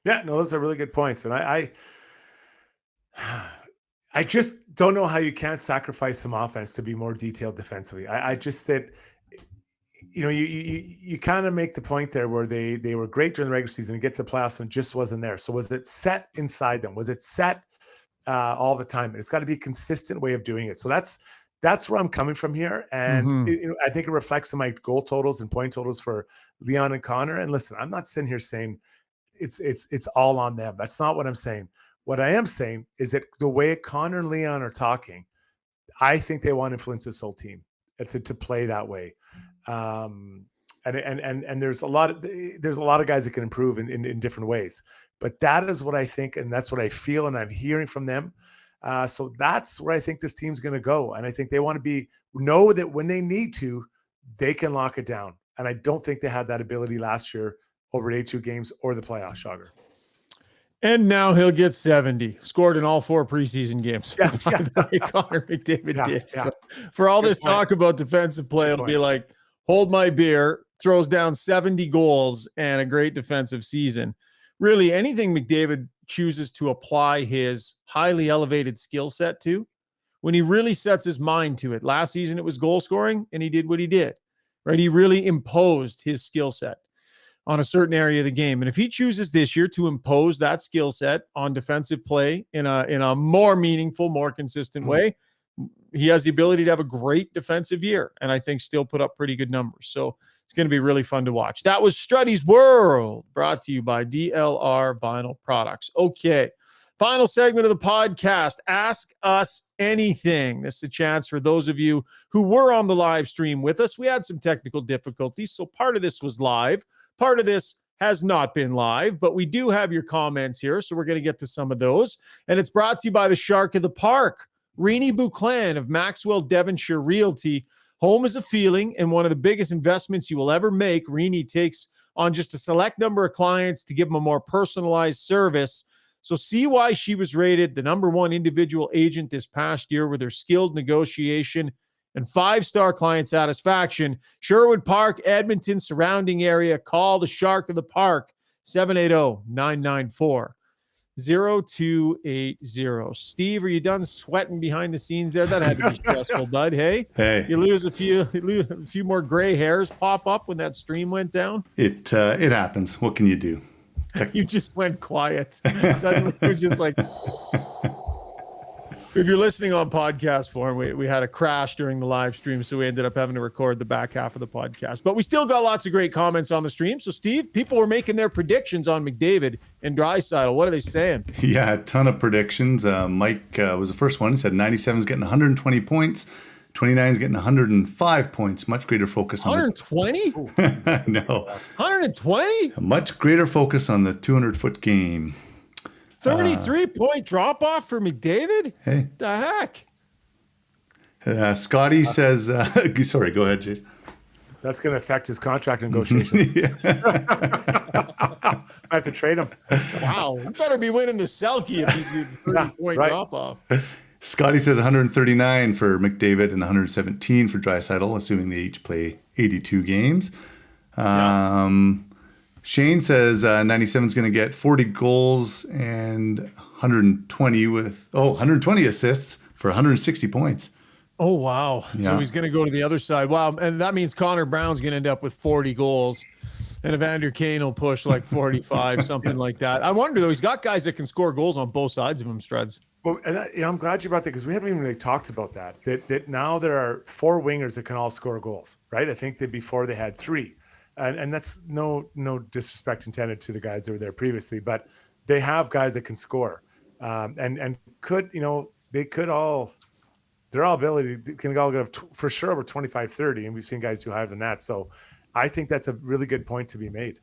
Speaker 2: Yeah, no, those are really good points. And I just don't know how you can't sacrifice some offense to be more detailed defensively. I just said, you kind of make the point there where they were great during the regular season and get to the playoffs and just wasn't there. So was it set inside them? Was it set all the time? And it's got to be a consistent way of doing it. So that's where I'm coming from here. And I think it reflects in my goal totals and point totals for Leon and Connor. And listen, I'm not sitting here saying it's all on them. That's not what I'm saying. What I am saying is that the way Connor and Leon are talking, I think they want to influence this whole team to play that way. And there's a lot of guys that can improve in different ways, but that is what I think, and that's what I feel, and I'm hearing from them. So that's where I think this team's going to go, and I think they want to know that when they need to, they can lock it down. And I don't think they had that ability last year over 82 games or the playoff, Schauger.
Speaker 1: And now he'll get 70. Scored in all 4 preseason games.
Speaker 2: Yeah.
Speaker 1: Connor McDavid did.
Speaker 2: Yeah.
Speaker 1: So for all
Speaker 2: Good
Speaker 1: this
Speaker 2: point.
Speaker 1: talk about defensive play,
Speaker 2: Good
Speaker 1: it'll
Speaker 2: point.
Speaker 1: be like, hold my beer, throws down 70 goals and a great defensive season. Really, anything McDavid chooses to apply his highly elevated skill set to, when he really sets his mind to it. Last season, it was goal scoring, and he did what he did, right? He really imposed his skill set on a certain area of the game. And if he chooses this year to impose that skill set on defensive play in a more meaningful, more consistent way, he has the ability to have a great defensive year and I think still put up pretty good numbers. So it's going to be really fun to watch. That was Strudy World, brought to you by DLR Vinyl Products. Okay, final segment of the podcast, Ask Us Anything. This is a chance for those of you who were on the live stream with us. We had some technical difficulties, so part of this was live. Part of this has not been live, but we do have your comments here, so we're going to get to some of those. And it's brought to you by the Shark of the Park, Renee Buclan of Maxwell Devonshire Realty. Home is a feeling, and one of the biggest investments you will ever make. Renee takes on just a select number of clients to give them a more personalized service. So see why she was rated the #1 individual agent this past year with her skilled negotiation and 5-star client satisfaction. Sherwood Park, Edmonton, surrounding area. Call the Shark of the Park, 780-994-0280. Steve, are you done sweating behind the scenes there? That had to be stressful, bud. Hey, you lose a few more gray hairs pop up when that stream went down.
Speaker 8: It happens. What can you do?
Speaker 1: You just went quiet. Suddenly it was just like, if you're listening on podcast form, we had a crash during the live stream, so we ended up having to record the back half of the podcast. But we still got lots of great comments on the stream. So, Steve, people were making their predictions on McDavid and Draisaitl. What are they saying?
Speaker 8: Yeah, a ton of predictions. Mike was the first one. He said 97 is getting 120 points. 29 is getting 105 points. Much greater focus on
Speaker 1: 120?
Speaker 8: No.
Speaker 1: 120?
Speaker 8: A much greater focus on the 200-foot game.
Speaker 1: 33-point drop-off for McDavid?
Speaker 8: Hey.
Speaker 1: The heck?
Speaker 8: Scotty says, sorry, go ahead, Jace.
Speaker 2: That's going to affect his contract negotiations. I have to trade him.
Speaker 1: Wow. You better be winning the Selkie if he's a 30-point drop-off.
Speaker 8: Scotty says 139 for McDavid and 117 for Draisaitl, assuming they each play 82 games. Shane says 97 is going to get 40 goals and 120 assists for 160 points.
Speaker 1: Oh, wow.
Speaker 8: Yeah.
Speaker 1: So he's going to go to the other side. Wow. And that means Connor Brown's going to end up with 40 goals. And Evander Kane will push like 45, something like that. I wonder, though, he's got guys that can score goals on both sides of him, Struds.
Speaker 2: Well, and I'm glad you brought that because we haven't even really talked about that. That now there are 4 wingers that can all score goals, right? I think that before they had 3. And that's no disrespect intended to the guys that were there previously, but they have guys that can score, and could, they could all, their all ability can all go for sure over 25, 30, and we've seen guys do higher than that. So I think that's a really good point to be made.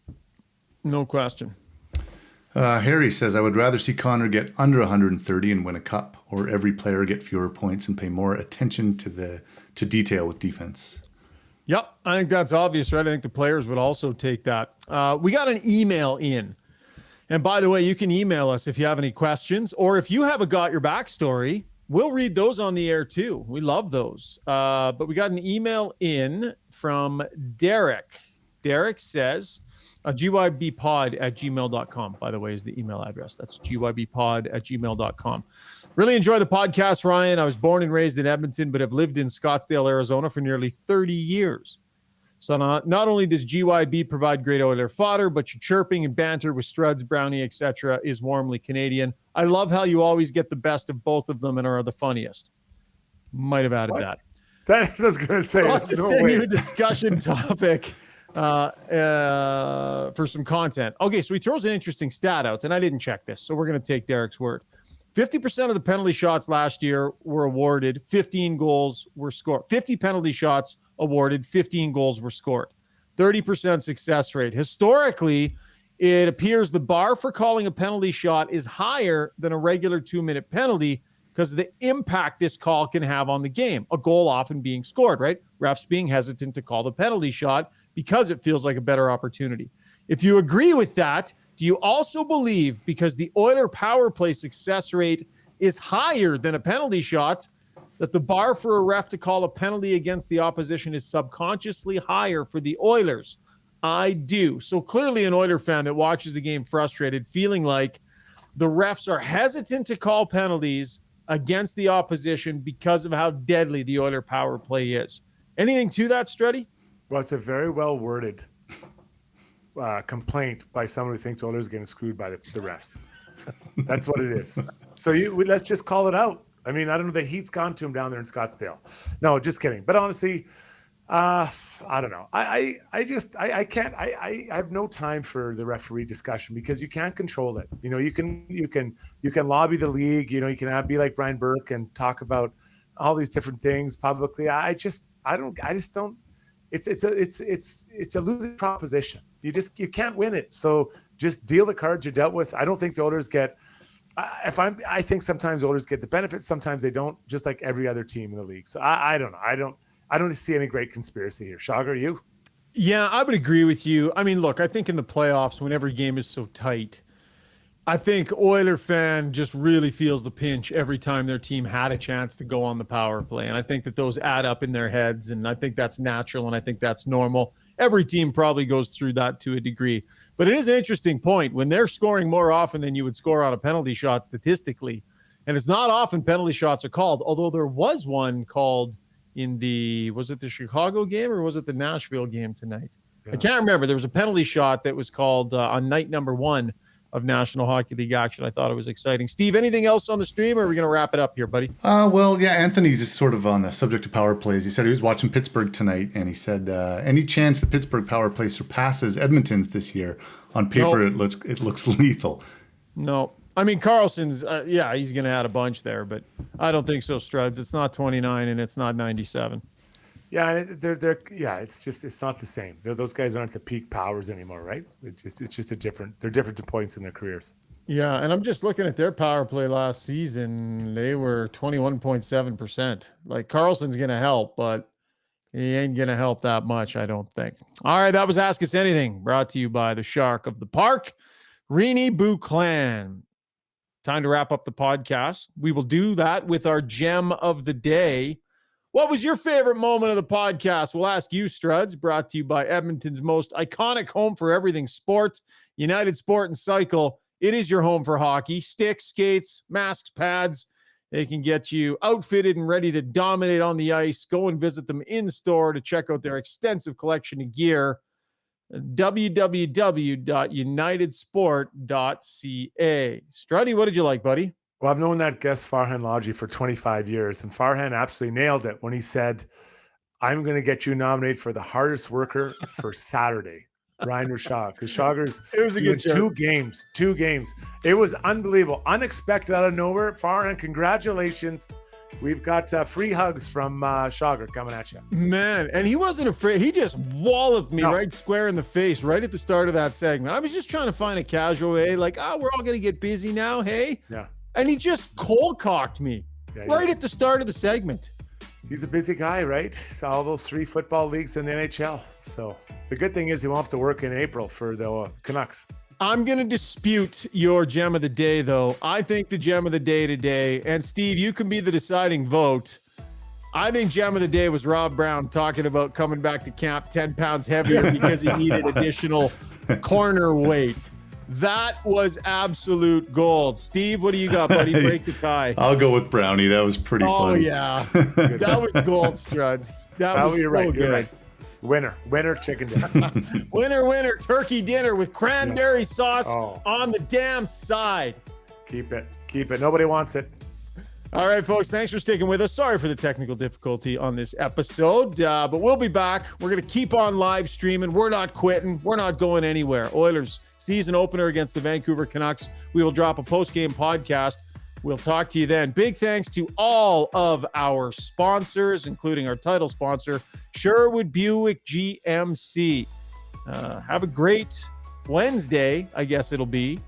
Speaker 1: No question.
Speaker 8: Harry says, I would rather see Connor get under 130 and win a cup, or every player get fewer points and pay more attention to detail with defense.
Speaker 1: Yep, I think that's obvious, right? I think the players would also take that. We got an email in. And by the way, you can email us if you have any questions, or if you have a Got Your Back story, we'll read those on the air too. We love those. But we got an email in from Derek. Derek says, gybpod@gmail.com, by the way, is the email address. That's gybpod@gmail.com. Really enjoy the podcast, Ryan. I was born and raised in Edmonton, but have lived in Scottsdale, Arizona for nearly 30 years. So not only does GYB provide great Oiler fodder, but your chirping and banter with Struds, Brownie, etc. is warmly Canadian. I love how you always get the best of both of them and are the funniest. Might have added that.
Speaker 2: That I was going to say.
Speaker 1: I'll just send you a discussion topic for some content. Okay, so he throws an interesting stat out, and I didn't check this, so we're going to take Derek's word. 50% of the penalty shots last year were awarded, 15 goals were scored. 50 penalty shots awarded, 15 goals were scored. 30% success rate. Historically, it appears the bar for calling a penalty shot is higher than a regular 2-minute penalty because of the impact this call can have on the game. A goal often being scored, right? Refs being hesitant to call the penalty shot because it feels like a better opportunity. If you agree with that, do you also believe because the Oiler power play success rate is higher than a penalty shot, that the bar for a ref to call a penalty against the opposition is subconsciously higher for the Oilers? I do. So clearly an Oiler fan that watches the game frustrated, feeling like the refs are hesitant to call penalties against the opposition because of how deadly the Oiler power play is. Anything to that, Struddy?
Speaker 2: Well, it's a very well worded complaint by someone who thinks Oilers are getting screwed by the refs. That's what it is. So let's just call it out. I mean, I don't know. The heat's gone to him down there in Scottsdale. No, just kidding. But honestly, I don't know. I can't. I have no time for the referee discussion because you can't control it. You can lobby the league. You can be like Brian Burke and talk about all these different things publicly. I just don't. It's a losing proposition. You can't win it. So just deal the cards you're dealt with. I don't think the Oilers get. I think sometimes Oilers get the benefits. Sometimes they don't. Just like every other team in the league. So I don't know. I don't see any great conspiracy here. Shogger, you?
Speaker 1: Yeah, I would agree with you. I mean, look, I think in the playoffs, when every game is so tight, I think Oiler fan just really feels the pinch every time their team had a chance to go on the power play. And I think that those add up in their heads, and I think that's natural, and I think that's normal. Every team probably goes through that to a degree. But it is an interesting point. When they're scoring more often than you would score on a penalty shot statistically, and it's not often penalty shots are called, although there was one called in was it the Chicago game or was it the Nashville game tonight? I can't remember. There was a penalty shot that was called on night number 1 of National Hockey League action. I thought it was exciting. Steve, anything else on the stream, or are we going to wrap it up here, buddy?
Speaker 8: Well, yeah, Anthony, just sort of on the subject of power plays, he said he was watching Pittsburgh tonight, and he said any chance the Pittsburgh power play surpasses Edmonton's this year? On paper,
Speaker 1: Nope.
Speaker 8: it looks lethal.
Speaker 1: No. I mean, Carlson's, he's going to add a bunch there, but I don't think so, Struds. It's not 29 and it's not 97.
Speaker 2: Yeah, it's not the same. Those guys aren't the peak powers anymore, right? It's just they're different points in their careers.
Speaker 1: Yeah, and I'm just looking at their power play last season. They were 21.7%. Like, Carlson's going to help, but he ain't going to help that much, I don't think. All right, that was Ask Us Anything, brought to you by the Shark of the Park, Rini Buclan. Time to wrap up the podcast. We will do that with our gem of the day. What was your favorite moment of the podcast? We'll ask you, Struds, brought to you by Edmonton's most iconic home for everything sport, United Sport and Cycle. It is your home for hockey. Sticks, skates, masks, pads. They can get you outfitted and ready to dominate on the ice. Go and visit them in store to check out their extensive collection of gear. www.unitedsport.ca. Struddy, what did you like, buddy?
Speaker 2: Well, I've known that guest Farhan Lalji for 25 years, and Farhan absolutely nailed it when he said, I'm going to get you nominated for the hardest worker for Saturday, Ryan Rishaug. Because Rishaug's doing two games. It was unbelievable. Unexpected out of nowhere. Farhan, congratulations. We've got free hugs from Rishaug coming at you.
Speaker 1: Man, and he wasn't afraid. He just walloped me right square in the face right at the start of that segment. I was just trying to find a casual way, like, we're all going to get busy now, hey?
Speaker 2: Yeah.
Speaker 1: And he just cold-cocked me right at the start of the segment.
Speaker 2: He's a busy guy, right? All those 3 football leagues in the NHL. So the good thing is he won't have to work in April for the Canucks.
Speaker 1: I'm going to dispute your gem of the day, though. I think the gem of the day today, and Steve, you can be the deciding vote. I think gem of the day was Rob Brown talking about coming back to camp 10 pounds heavier because he needed additional corner weight. That was absolute gold. Steve, what do you got, buddy? Break the tie.
Speaker 8: I'll go with Brownie. That was pretty fun.
Speaker 1: Oh, yeah. That was gold, Struds. That was
Speaker 2: you're
Speaker 1: so
Speaker 2: right.
Speaker 1: good.
Speaker 2: You're right. Winner chicken dinner.
Speaker 1: Winner turkey dinner with cranberry sauce on the damn side.
Speaker 2: Keep it. Nobody wants it.
Speaker 1: All right, folks, thanks for sticking with us. Sorry for the technical difficulty on this episode, but we'll be back. We're going to keep on live streaming. We're not quitting. We're not going anywhere. Oilers season opener against the Vancouver Canucks. We will drop a post-game podcast. We'll talk to you then. Big thanks to all of our sponsors, including our title sponsor, Sherwood Buick GMC. Have a great Wednesday, I guess it'll be,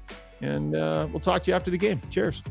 Speaker 1: and we'll talk to you after the game. Cheers.